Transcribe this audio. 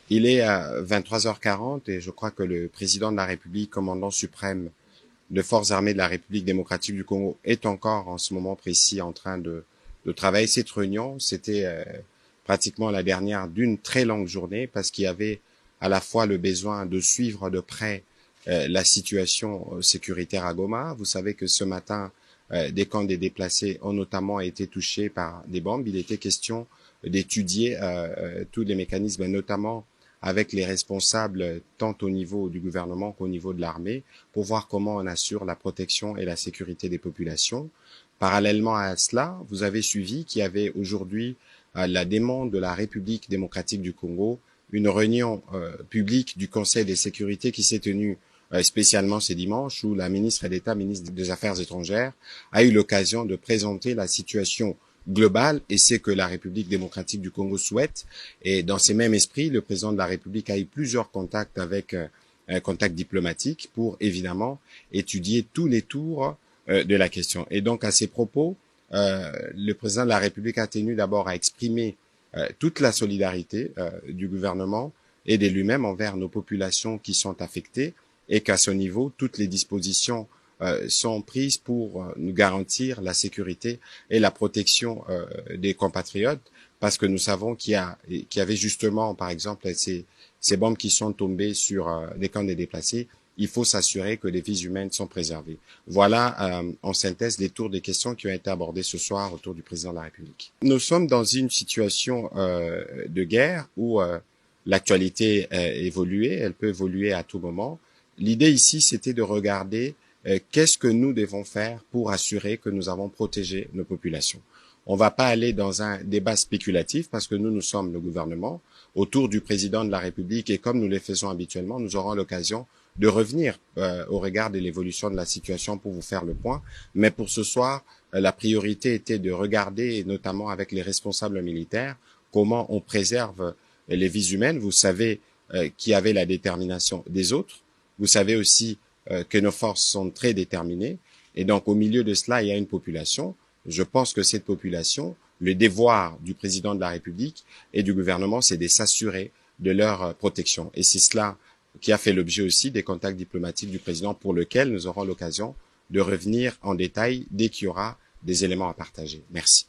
Il est à 23h40 et je crois que le président de la République, commandant suprême des forces armées de la République démocratique du Congo, est encore en ce moment précis en train de travailler. Cette réunion, c'était pratiquement la dernière d'une très longue journée parce qu'il y avait à la fois le besoin de suivre de près la situation sécuritaire à Goma. Vous savez que ce matin, des camps des déplacés ont notamment été touchés par des bombes. Il était question d'étudier tous les mécanismes, notamment avec les responsables tant au niveau du gouvernement qu'au niveau de l'armée, pour voir comment on assure la protection et la sécurité des populations. Parallèlement à cela, vous avez suivi qu'il y avait aujourd'hui, à la demande de la République démocratique du Congo, une réunion publique du Conseil de sécurité qui s'est tenue spécialement ce dimanche, où la ministre d'État, ministre des Affaires étrangères, a eu l'occasion de présenter la situation globale et c'est que la République démocratique du Congo souhaite. Et dans ces mêmes esprits, le président de la République a eu plusieurs contacts avec un contact diplomatique pour évidemment étudier tous les tours de la question. Et donc à ces propos, le président de la République a tenu d'abord à exprimer toute la solidarité du gouvernement et de lui-même envers nos populations qui sont affectées et qu'à ce niveau, toutes les dispositions sont prises pour nous garantir la sécurité et la protection des compatriotes, parce que nous savons qu'il y avait justement, par exemple, ces bombes qui sont tombées sur des camps de déplacés. Il faut s'assurer que les vies humaines sont préservées. Voilà, en synthèse, les tours des questions qui ont été abordées ce soir autour du président de la République. Nous sommes dans une situation de guerre où l'actualité évoluée, elle peut évoluer à tout moment. L'idée ici, c'était de regarder qu'est-ce que nous devons faire pour assurer que nous avons protégé nos populations. On ne va pas aller dans un débat spéculatif parce que nous sommes le gouvernement autour du président de la République et comme nous le faisons habituellement, nous aurons l'occasion de revenir au regard de l'évolution de la situation pour vous faire le point. Mais pour ce soir, la priorité était de regarder, et notamment avec les responsables militaires, comment on préserve les vies humaines. Vous savez qu'il y avait la détermination des autres. Vous savez aussi que nos forces sont très déterminées. Et donc, au milieu de cela, il y a une population. Je pense que cette population, le devoir du président de la République et du gouvernement, c'est de s'assurer de leur protection. Et c'est cela qui a fait l'objet aussi des contacts diplomatiques du président pour lequel nous aurons l'occasion de revenir en détail dès qu'il y aura des éléments à partager. Merci.